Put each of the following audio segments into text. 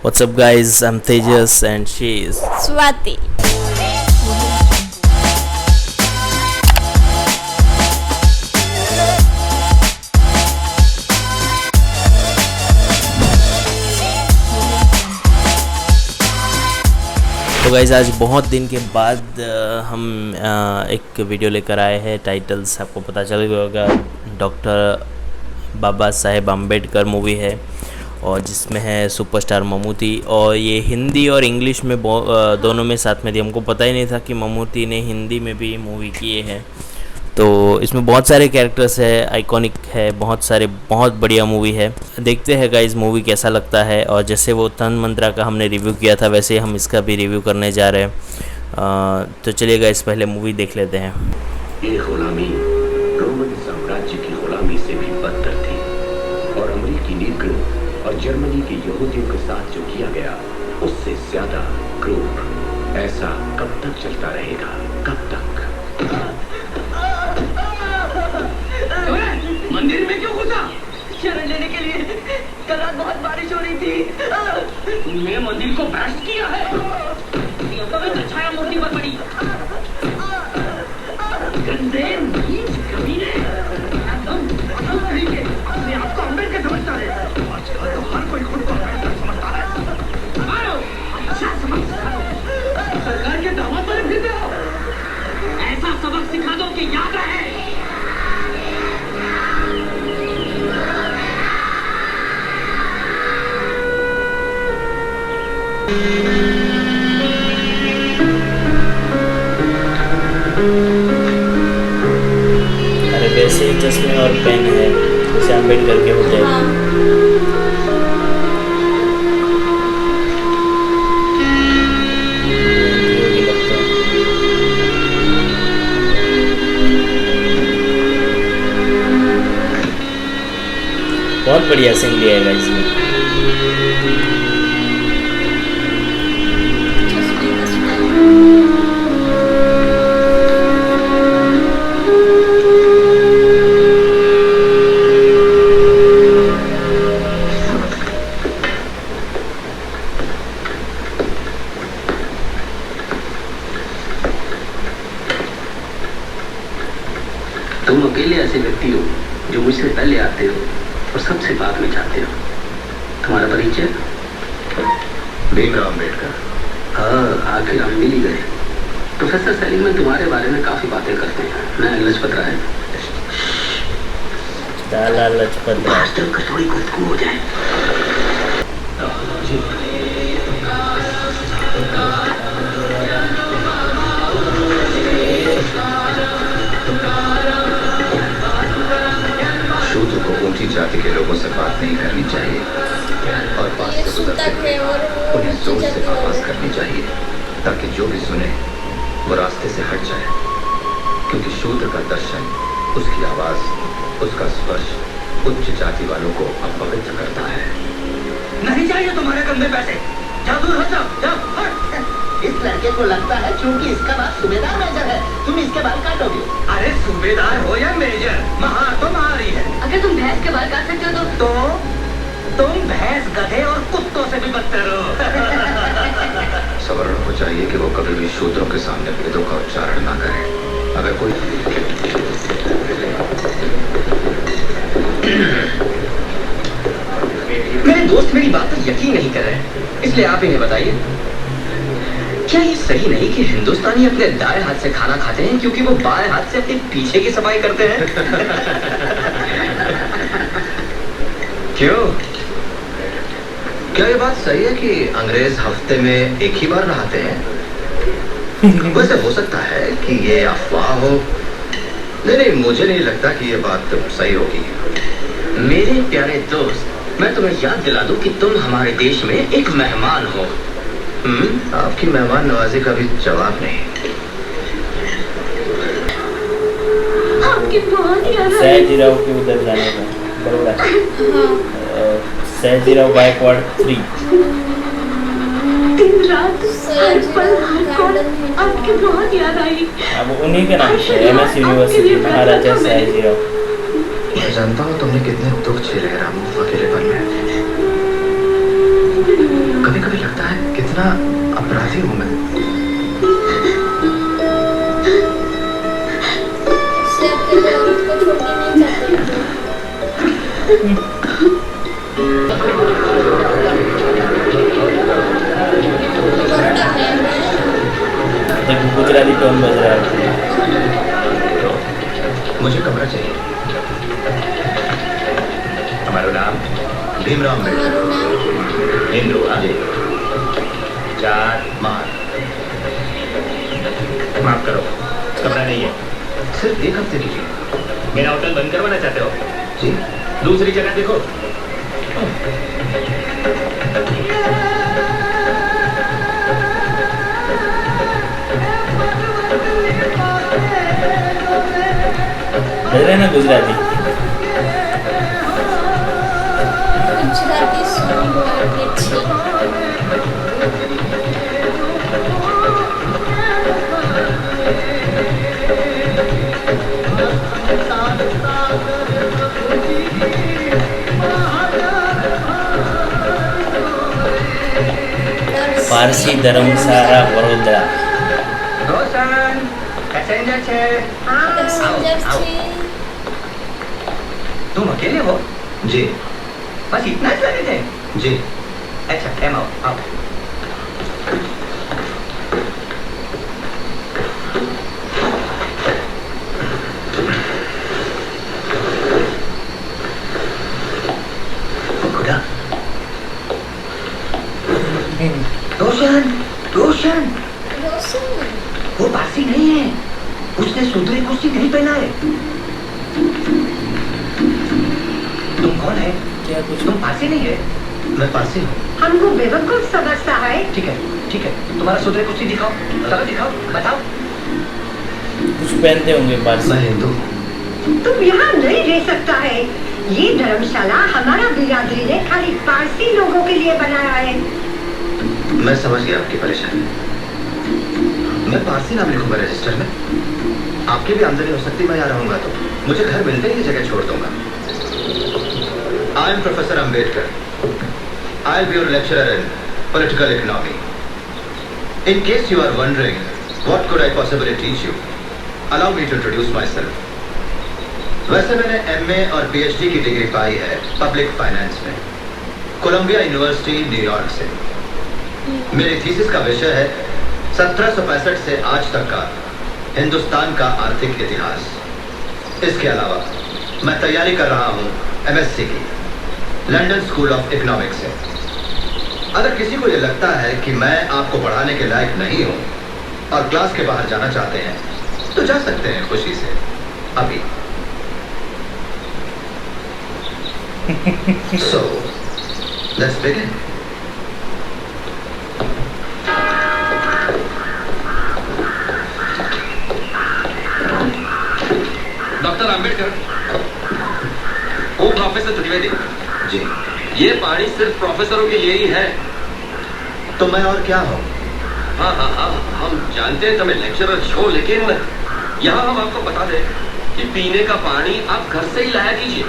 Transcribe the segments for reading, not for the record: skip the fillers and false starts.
What's up, guys? I'm Tejas and she is Swati. तो guys आज बहुत दिन के बाद हम एक वीडियो लेकर आए हैं। टाइटल्स आपको पता चल गया होगा। डॉक्टर बाबा साहेब अम्बेडकर मूवी है और जिसमें है सुपरस्टार ममूटी, और ये हिंदी और इंग्लिश में दोनों में साथ में थी। हमको पता ही नहीं था कि ममूटी ने हिंदी में भी मूवी किए हैं। तो इसमें बहुत सारे कैरेक्टर्स है, आइकॉनिक है, बहुत बढ़िया मूवी है। देखते हैं गाइस मूवी कैसा लगता है। और जैसे वो तन्मंत्रा का हमने रिव्यू किया था वैसे हम इसका भी रिव्यू करने जा रहे हैं। तो चलिए गाइस पहले मूवी देख लेते हैं। ये गुलामी रोमन साम्राज्य की गुलामी से भी बदतर थी और अमेरिकी नीग्रो और जर्मनी के यहूदियों के साथ जो किया गया उससे ज्यादा क्रूर। ऐसा कब तक चलता रहेगा? कब तक? मंदिर में क्यों घुसा? शरण लेने के लिए। कल रात बहुत बारिश हो रही थी। तुमने मंदिर को बैस्ट किया है। छाया मूर्ति पर पड़ी। गंदे नीच कमीने। अपने आप को अम्बेडकर समझता है। आजकल तो हर कोई खुद को अम्बेडकर समझता है। अच्छा सबक सिखा दो। सरकार के दामाद पर फिरते हो। ऐसा सबक सिखा दो कि याद रहे। अरे वैसे ही चश्मे और पेन है जैसे अम्बेडकर के होते हैं। बहुत बढ़िया सीन लिया है इसमें। तुम अकेले ऐसे व्यक्ति हो जो मुझसे पहले आते हो और सबसे बाद में जाते हो। तुम्हारा परिचय? भीमराव अम्बेडकर। हाँ, आखिर हम मिल ही गए। प्रोफेसर सेलिंगमैन तुम्हारे बारे में काफी बातें करते हैं। मैं लजपत राय। लजपत राय का थोड़ी गुफ्तगू हो जाए। शूद्र को ऊंची जाति के लोगों से बात नहीं करनी चाहिए और पास से गुजरते हुए उन्हें जोर से आवाज करनी चाहिए ताकि जो भी सुने वो रास्ते से हट जाए, क्योंकि शूद्र का दर्शन, उसकी आवाज, उसका स्पर्श उच्च जाति वालों को अपवित्र करता है। नहीं चाहिए तुम्हारे गंदे पैसे। जाओ दूर हो जाओ, जाओ हट। इस लड़के को लगता है क्योंकि इसका बाप सूबेदार मेजर है तुम इसके बाल काटोगे। अरे सूबेदार हो या मेजर, महार तो महार ही है। अगर तुम भैंस के बाल काट सकते हो तो तुम भैंस, गधे और कुत्तों से भी बदतर हो। सवर्ण को चाहिए कि वो कभी भी शूद्रों के सामने वेदों का उच्चारण ना करे। अगर कोई मेरे दोस्त मेरी बात पर यकीन नहीं कर रहे, इसलिए आप इन्हें बताइए, क्या ये सही नहीं कि हिंदुस्तानी अपने दाएं हाथ से खाना खाते हैं क्योंकि वो बाएं हाथ से अपने पीछे की सफाई करते हैं? क्यों? क्या ये बात सही है कि अंग्रेज हफ्ते में एक ही बार नहाते हैं? वैसे हो सकता है कि ये अफवाह हो। नहीं, मुझे नहीं लगता कि ये बात सही होगी। मेरे प्यारे दोस्त, मैं तुम्हें याद दिला दूं कि तुम हमारे देश में एक मेहमान हो। आपकी मेहमान नवाजी का भी जवाब नहीं। आपकी बहुत याद आ रही है। सयाजीराव के उधर जाने का बरोबर। सयाजीराव गायकवाड़ 3। दिन रात हर पल आपकी बहुत याद आई। अब उन्हीं के नाम से MS यूनिवर्सिटी महाराजा सयाजीराव। मैं जानता हूँ तुमने कितने दुख झेले रामू अकेलेपन में। कभी हिंदू जी 4 मार। माफ करो, कमरा नहीं है। सिर्फ 1 हफ्ते के लिए? मेरा होटल बंद करवाना चाहते हो? जी दूसरी जगह देखो। लग रहा है ना गुजराती। गुजराती सॉन्ग बहुत अच्छी। પારસી ધર્મશાળા વડોદરા। रोशन पैसेंजर छे। पैसेंजर छे। तुम अकेले हो? जी बस इतना ही लगे थे? जी अच्छा एम आओ आओ। खुदा रोशन रोशन रोशन वो पारसी नहीं है, उसने सूत्री कुर्सी नहीं पहना है। तुम कौन है? क्या कुछ तुम पारसी नहीं है? मैं पारसी हूँ। हमको बेवकूफ समझता है। ठीक है तुम्हारा सूत्री कुर्सी दिखाओ, चलो दिखाओ बताओ। कुछ पहनते होंगे पारसी। मैं हिंदू हूँ। तुम यहाँ नहीं रह सकता है। ये धर्मशाला हमारा बिरादरी ने खाली पारसी लोगों के लिए बनाया है। मैं समझ गया आपकी परेशानी। मैं पारसी नाम लिखूंगा रजिस्टर में, आपकी भी आमदनी हो सकती मैं यहाँ रहूंगा तो। मुझे घर मिलते ही जगह छोड़ दूंगा। I am professor Ambedkar. I will be your lecturer in political economy. In case you are wondering what could I possibly teach you, allow me to introduce my self. वैसे मैंने MA और PhD की डिग्री पाई है public finance में, Colombia university New York से। मेरी thesis का विषय है 1765 से आज तक का हिंदुस्तान का आर्थिक इतिहास। इसके अलावा मैं तैयारी कर रहा हूँ MSc की लंदन स्कूल ऑफ इकोनॉमिक्स से। अगर किसी को यह लगता है कि मैं आपको पढ़ाने के लायक नहीं हूँ और क्लास के बाहर जाना चाहते हैं तो जा सकते हैं खुशी से अभी। So, let's begin. Doctor Ambedkar, वो प्रोफेसर त्रिवेदी, जी ये पानी सिर्फ प्रोफेसरों के लिए ही है। तो मैं और क्या हूँ? हाँ हम जानते हैं तुम्हें लेक्चरर हो, लेकिन यहाँ हम आपको बता दें कि पीने का पानी आप घर से ही लाया कीजिए।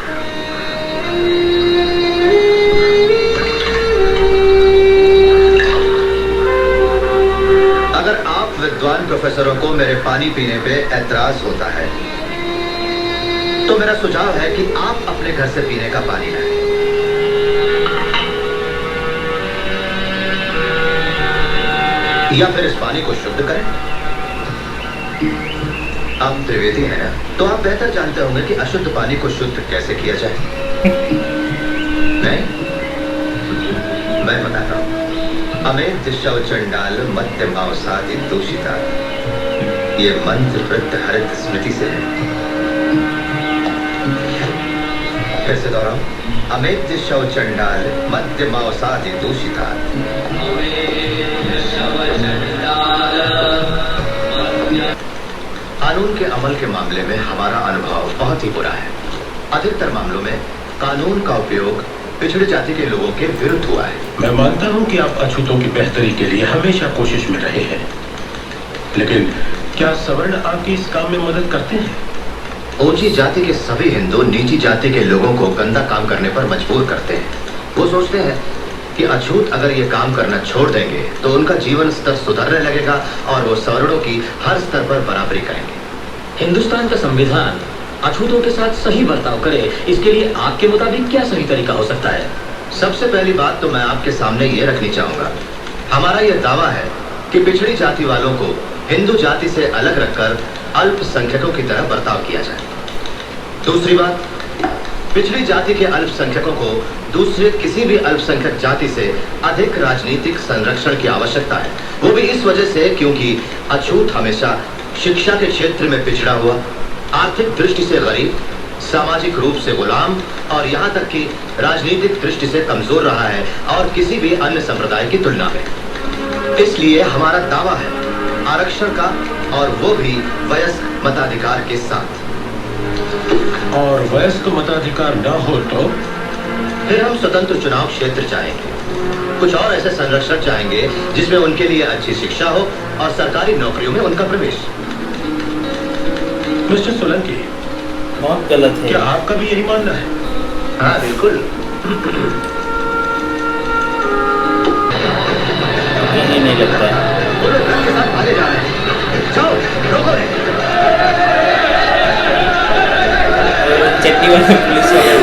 अगर आप विद्वान प्रोफेसरों को मेरे पानी पीने पे ऐतराज होता है तो मेरा सुझाव है कि आप अपने घर से पीने का पानी लाएं। या फिर इस पानी को शुद्ध करें। आप त्रिवेदी हैं ना, तो आप बेहतर जानते होंगे कि अशुद्ध पानी को शुद्ध कैसे किया जाए। नहीं, मैं बताता हूं। अमेत शव चंडाल मत्य मांसादि दूषिता, ये मंत्र वृत्त हरित स्मृति से है। फिर से दोहराऊं, अमेत शव चंडाल मध्य मांसादि दूषिता। कानून के अमल के मामले में हमारा अनुभव बहुत ही बुरा है। अधिकतर मामलों में कानून का उपयोग पिछड़ी जाति के लोगों के विरुद्ध हुआ है। मैं मानता हूं कि आप अछूतों की बेहतरी के लिए हमेशा कोशिश में रहे हैं, लेकिन क्या सवर्ण आपके इस काम में मदद करते हैं? ऊंची जाति के सभी हिंदू नीची जाति के लोगों को गंदा काम करने पर मजबूर करते हैं। वो सोचते हैं कि अछूत अगर ये काम करना छोड़ देंगे तो उनका जीवन स्तर सुधरने लगेगा और वो सवर्णों की हर स्तर पर बराबरी करेंगे। हिंदुस्तान का संविधान अछूतों के साथ सही बर्ताव करे, इसके लिए आपके मुताबिक क्या सही तरीका हो सकता है? सबसे पहली बात तो मैं आपके सामने ये रखनी चाहूंगा, हमारा ये दावा है कि पिछड़ी जाति वालों को हिंदू जाति से अलग रखकर अल्पसंख्यकों की तरह बर्ताव किया जाए। दूसरी बात, पिछड़ी जाति के अल्पसंख्यकों को दूसरे किसी भी अल्पसंख्यक जाति से अधिक राजनीतिक संरक्षण की आवश्यकता है। वो भी इस वजह से क्योंकि अछूत हमेशा शिक्षा के क्षेत्र में पिछड़ा हुआ, आर्थिक दृष्टि से गरीब, सामाजिक रूप से गुलाम और यहाँ तक कि राजनीतिक दृष्टि से कमजोर रहा है और किसी भी अन्य संप्रदाय की तुलना में। इसलिए हमारा दावा है आरक्षण का, और वो भी वयस्क मताधिकार के साथ। और वयस्क मताधिकार न हो तो फिर हम स्वतंत्र चुनाव क्षेत्र चाहेंगे। कुछ और ऐसे संरक्षण चाहेंगे जिसमें उनके लिए अच्छी शिक्षा हो और सरकारी नौकरियों में उनका प्रवेश। मिस्टर सोलंकी, बहुत गलत है। क्या आपका भी यही मानना है? हाँ बिल्कुल। यही नहीं लगता है। वो लोग ट्रक के साथ आगे जा रहे हैं। जाओ, रोको रे। चट्टी वाले पुलिस वाले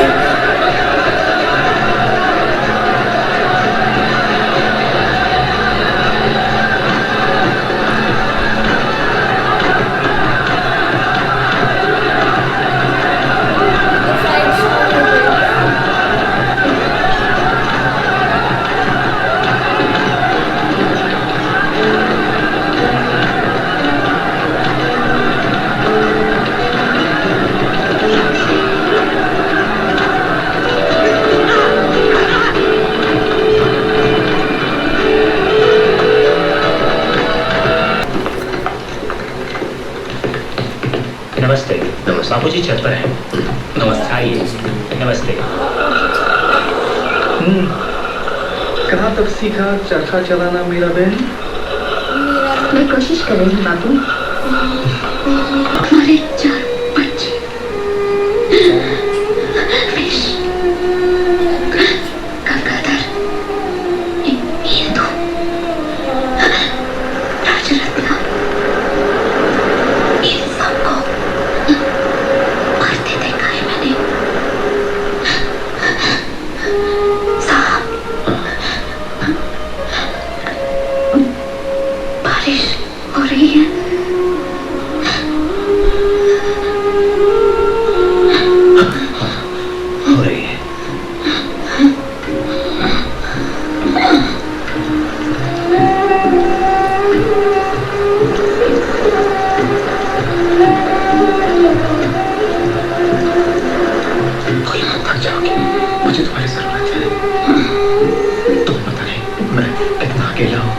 नमस्ते। बाबू जी छत पर है। नमस्ते। आइए। नमस्ते। कहाँ तक सीखा चरखा चलाना मेरा बहन? मैं कोशिश कर रही हूँ बाबू। हमारे 4 बच्चे गंगाधर, हिंदू, राजरत्ना, इन सबको मरते देखा है मैंने। साहब, बारिश हो रही है। हो रही है। कोई मत थक जाओगे, मुझे तुम्हारी जरूरत है। तुम पता नहीं मैं कितना अकेला हूँ।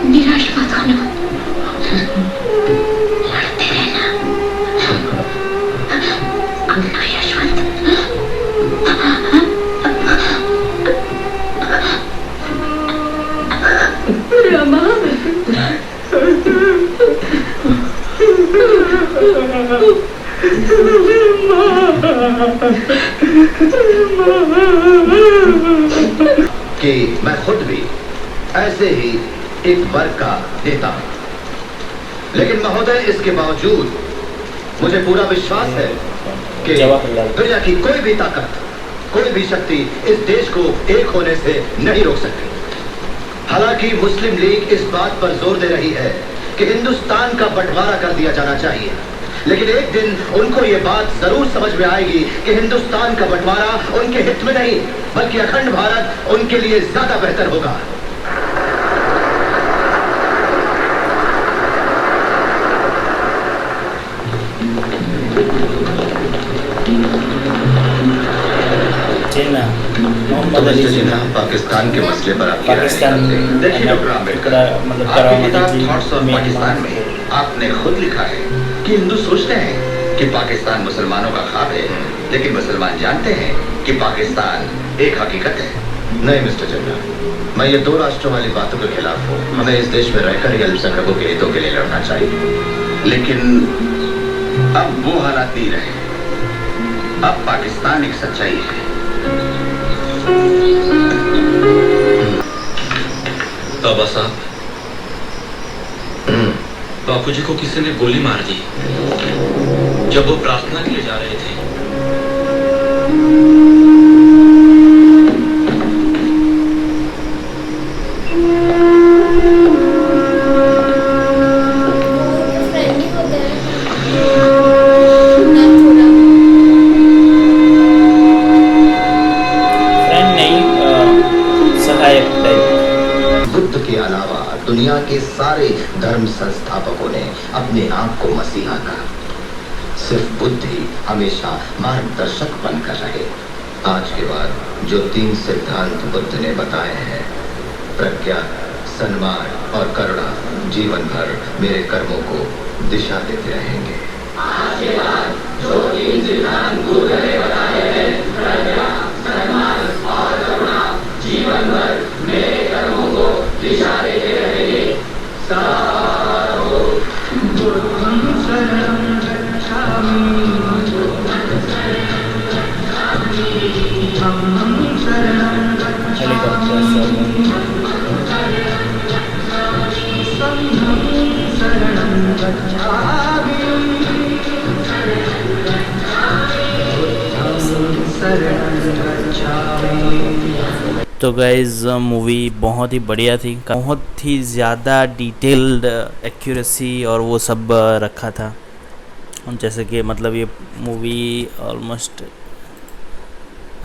निराश मत होना, लड़ते रहना। अपना यशवंत। रमा, कि मैं खुद भी ऐसे ही एक वर्ग का नेता हूं, लेकिन महोदय इसके बावजूद मुझे पूरा विश्वास है कि जवाहरलाल। दुनिया की कोई भी ताकत, कोई भी शक्ति इस देश को एक होने से नहीं रोक सकती। हालांकि मुस्लिम लीग इस बात पर जोर दे रही है कि हिंदुस्तान का बंटवारा कर दिया जाना चाहिए, लेकिन एक दिन उनको ये बात जरूर समझ में आएगी कि हिंदुस्तान का बंटवारा उनके हित में नहीं, बल्कि अखंड भारत उनके लिए ज्यादा बेहतर होगा। जिन्ना मोहम्मद अली जिन्ना पाकिस्तान के मसले पर आप क्या राय पाकिस्तान रखते हैं? देखिए डॉक्टर आम्बेडकर, मतलब आपकी किताब थॉट्स ऑन पाकिस्तान में आपने खुद लिखा है कि हिंदू सोचते हैं कि पाकिस्तान मुसलमानों का ख्वाब है, लेकिन मुसलमान जानते हैं कि पाकिस्तान एक हकीकत है। नहीं मिस्टर जन्ना, मैं ये 2 राष्ट्रों वाली बातों के खिलाफ हूँ। हमें इस देश में रहकर ही अल्पसंख्यकों के हितों के लिए लड़ना चाहिए, लेकिन अब वो हालात नहीं रहे। अब पाकिस्तान एक सच्चाई है। बाबा साहब, बापूजी को किसी ने गोली मार दी जब वो प्रार्थना के लिए जा रहे थे। फ्रेंडली होते के अलावा दुनिया के सारे धर्म संस्थापकों ने अपने आप को मसीहा कहा। सिर्फ बुद्ध ही हमेशा मार्गदर्शक बनकर रहे। आज के बाद जो 3 सिद्धांत बुद्ध ने बताए हैं, प्रज्ञा, सम्मान और करुणा, जीवन भर मेरे कर्मों को दिशा देते रहेंगे। आज के बाद जो 3 सिद्धांत बुद्ध ने बताए हैं, प्रज्ञा, सम्मान और करुणा, जीवन भर मेरे कर्मों को दिशा देते रहेंगे। साधु बुद्धं शरणं गच्छामि, धम्मं शरणं गच्छामि, संघं शरणं गच्छामि, बुद्धं शरणं गच्छामि। तो गाइज़ मूवी बहुत ही बढ़िया थी, बहुत ही ज़्यादा डिटेल्ड एक्यूरेसी और वो सब रखा था। जैसे कि मतलब ये मूवी ऑलमोस्ट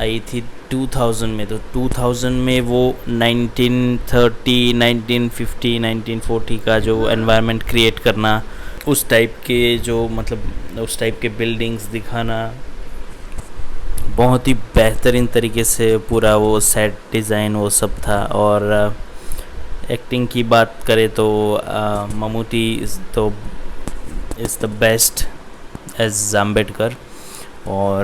आई थी 2000 में, तो 2000 में वो 1930, 1950, 1940 का जो एनवायरनमेंट क्रिएट करना, उस टाइप के जो मतलब उस टाइप के बिल्डिंग्स दिखाना, बहुत ही बेहतरीन तरीके से पूरा वो सेट डिज़ाइन वो सब था। और एक्टिंग की बात करें तो Mammootty is the best as Ambedkar. और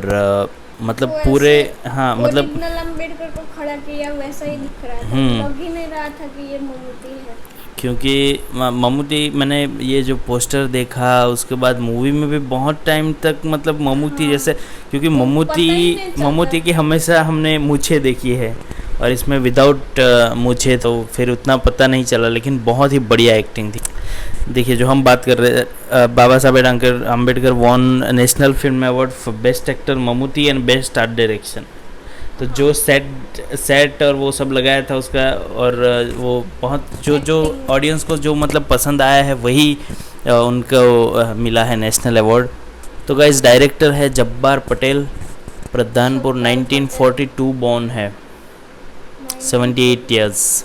मतलब पूरे मतलब ओरिजिनल अम्बेडकर को खड़ा किया वैसा ही दिख रहा था, लग ही नहीं रहा था कि ये ममूटी है। क्योंकि ममूटी, मैंने ये जो पोस्टर देखा उसके बाद मूवी में भी बहुत टाइम तक मतलब ममूटी जैसे, क्योंकि ममूटी की हमेशा हमने मूछें देखी है और इसमें विदाउट मूछें, तो फिर उतना पता नहीं चला, लेकिन बहुत ही बढ़िया एक्टिंग थी। देखिए जो हम बात कर रहे हैं, Baba Saheb Ambedkar won national film award for best actor Mammootty and best art direction. तो जो सेट और वो सब लगाया था उसका, और वो बहुत जो ऑडियंस को जो मतलब पसंद आया है वही उनको मिला है नेशनल अवार्ड। तो गाइस डायरेक्टर है जब्बार पटेल, प्रधानपुर 1942 बॉर्न है, 78 इयर्स।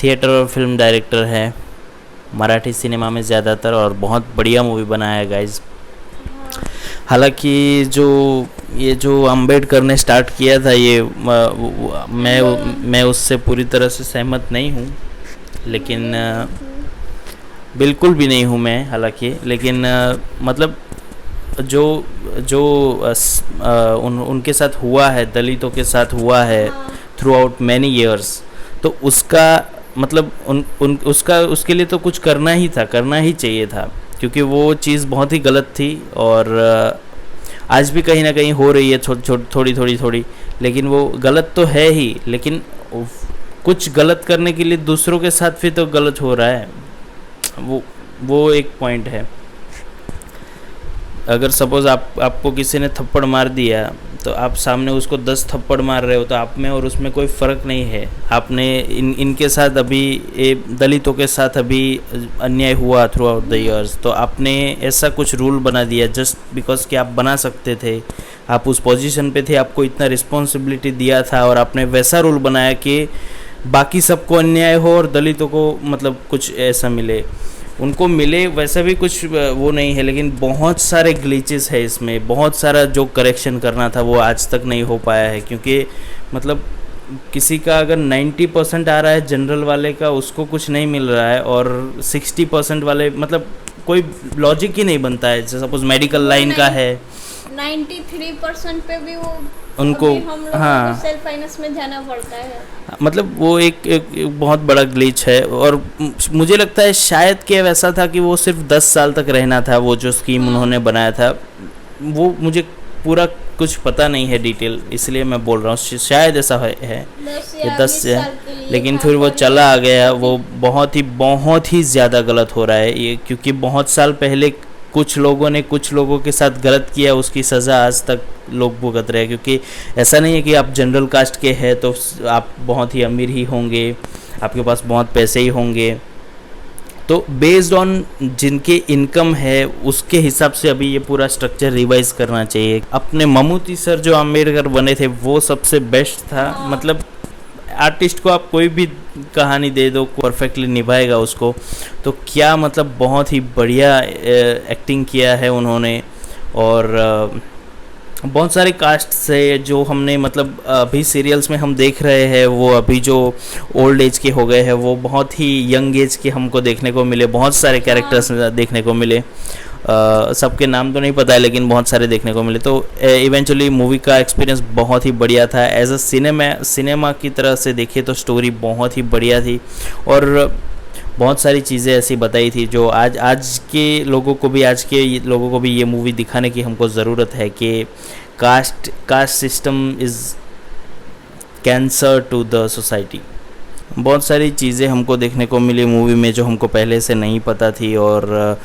थिएटर और फिल्म डायरेक्टर है, मराठी सिनेमा में ज़्यादातर, और बहुत बढ़िया मूवी बनाया है गाइस। हालांकि ये जो अम्बेडकर ने स्टार्ट किया था ये मैं उससे पूरी तरह से सहमत नहीं हूँ, लेकिन बिल्कुल भी नहीं हूँ मैं हालांकि, लेकिन मतलब जो उनके साथ हुआ है, दलितों के साथ हुआ है थ्रू आउट मैनी ईयर्स, तो उसका मतलब उसके लिए तो कुछ करना ही चाहिए था, क्योंकि वो चीज़ बहुत ही गलत थी। और आज भी कहीं ना कहीं हो रही है थोड़ी, लेकिन वो गलत तो है ही, लेकिन कुछ गलत करने के लिए दूसरों के साथ भी तो गलत हो रहा है, वो एक पॉइंट है। अगर सपोज़ आपको किसी ने थप्पड़ मार दिया, तो आप सामने उसको 10 थप्पड़ मार रहे हो, तो आप में और उसमें कोई फ़र्क नहीं है। आपने इनके साथ अभी दलितों के साथ अभी अन्याय हुआ थ्रू आउट द ईयर्स, तो आपने ऐसा कुछ रूल बना दिया जस्ट बिकॉज कि आप बना सकते थे, आप उस पोजीशन पे थे, आपको इतना रिस्पॉन्सिबिलिटी दिया था, और आपने वैसा रूल बनाया कि बाकी सबको अन्याय हो और दलितों को मतलब कुछ ऐसा मिले, उनको मिले, वैसा भी कुछ वो नहीं है। लेकिन बहुत सारे ग्लिचेस है इसमें, बहुत सारा जो करेक्शन करना था वो आज तक नहीं हो पाया है, क्योंकि मतलब किसी का अगर 90% आ रहा है जनरल वाले का, उसको कुछ नहीं मिल रहा है, और 60% वाले मतलब कोई लॉजिक ही नहीं बनता है। जैसे सपोज मेडिकल लाइन का है 93% पे भी वो उनको सेल्फ फाइनेंस में जाना पड़ता है, मतलब वो एक बहुत बड़ा ग्लिच है। और मुझे लगता है शायद कि वैसा था कि वो सिर्फ 10 साल तक रहना था, वो जो स्कीम उन्होंने बनाया था, वो मुझे पूरा कुछ पता नहीं है डिटेल, इसलिए मैं बोल रहा हूँ शायद ऐसा है 10 लेकिन फिर वो चला आ गया। वो बहुत ही ज़्यादा गलत हो रहा है ये, क्योंकि बहुत साल पहले कुछ लोगों के साथ गलत किया, उसकी सज़ा आज तक लोग भुगत रहे हैं। क्योंकि ऐसा नहीं है कि आप जनरल कास्ट के हैं तो आप बहुत ही अमीर ही होंगे, आपके पास बहुत पैसे ही होंगे, तो बेस्ड ऑन जिनके इनकम है उसके हिसाब से अभी ये पूरा स्ट्रक्चर रिवाइज करना चाहिए। अपने ममूटी सर जो अम्बेडकर बने थे वो सबसे बेस्ट था, मतलब आर्टिस्ट को आप कोई भी कहानी दे दो, परफेक्टली निभाएगा उसको। तो क्या मतलब बहुत ही बढ़िया एक्टिंग किया है उन्होंने। और बहुत सारे कास्ट से जो हमने मतलब अभी सीरियल्स में हम देख रहे हैं, वो अभी जो ओल्ड एज के हो गए हैं, वो बहुत ही यंग एज के हमको देखने को मिले। बहुत सारे कैरेक्टर्स देखने को मिले, सबके नाम तो नहीं पता है लेकिन बहुत सारे देखने को मिले। तो इवेंचुअली मूवी का एक्सपीरियंस बहुत ही बढ़िया था। एज अ सिनेमा की तरह से देखे तो स्टोरी बहुत ही बढ़िया थी और बहुत सारी चीज़ें ऐसी बताई थी जो आज के लोगों को भी ये मूवी दिखाने की हमको ज़रूरत है कि caste system is cancer to the society. बहुत सारी चीज़ें हमको देखने को मिली मूवी में जो हमको पहले से नहीं पता थी। और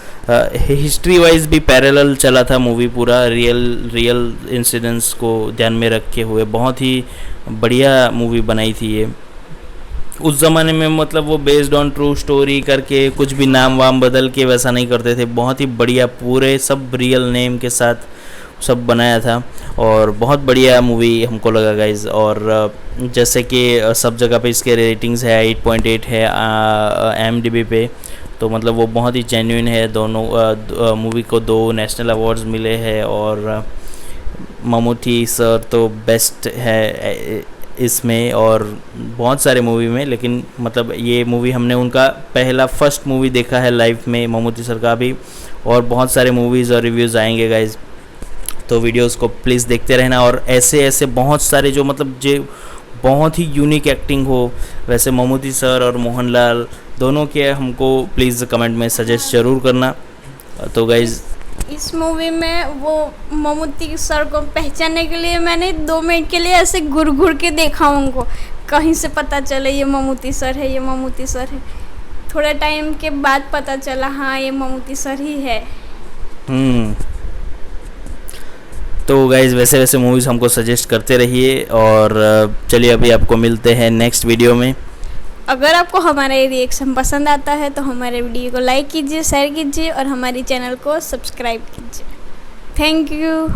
हिस्ट्री वाइज भी पैरेलल चला था मूवी पूरा, रियल इंसिडेंट्स को ध्यान में रखे हुए बहुत ही बढ़िया मूवी बनाई थी ये। उस ज़माने में मतलब वो बेस्ड ऑन ट्रू स्टोरी करके कुछ भी नाम वाम बदल के वैसा नहीं करते थे, बहुत ही बढ़िया पूरे सब रियल नेम के साथ सब बनाया था और बहुत बढ़िया मूवी हमको लगा गाइज। और जैसे कि सब जगह पे इसके रेटिंग्स है 8.8 है IMDb पे, तो मतलब वो बहुत ही जेन्युइन है। दोनों मूवी को 2 नेशनल अवार्ड्स मिले हैं और ममूटी सर तो बेस्ट है इसमें और बहुत सारे मूवी में, लेकिन मतलब ये मूवी हमने उनका फर्स्ट मूवी देखा है लाइव में ममूटी सर का भी। और बहुत सारे मूवीज़ और रिव्यूज़ आएंगे गाइज, तो वीडियोस को प्लीज़ देखते रहना। और ऐसे बहुत सारे जो मतलब जो बहुत ही यूनिक एक्टिंग हो, वैसे ममूटी सर और मोहनलाल दोनों के हमको प्लीज़ कमेंट में सजेस्ट ज़रूर करना। तो गाइज इस मूवी में वो ममूटी सर को पहचानने के लिए मैंने 2 मिनट के लिए ऐसे घुर के देखा उनको, कहीं से पता चले ये ममूटी सर है, ये ममूटी सर है। थोड़ा टाइम के बाद पता चला हाँ ये ममूटी सर ही है। तो गाइज़ वैसे मूवीज़ हमको सजेस्ट करते रहिए और चलिए अभी आपको मिलते हैं नेक्स्ट वीडियो में। अगर आपको हमारा ये रिएक्शन पसंद आता है तो हमारे वीडियो को लाइक कीजिए, शेयर कीजिए और हमारे चैनल को सब्सक्राइब कीजिए। Thank you.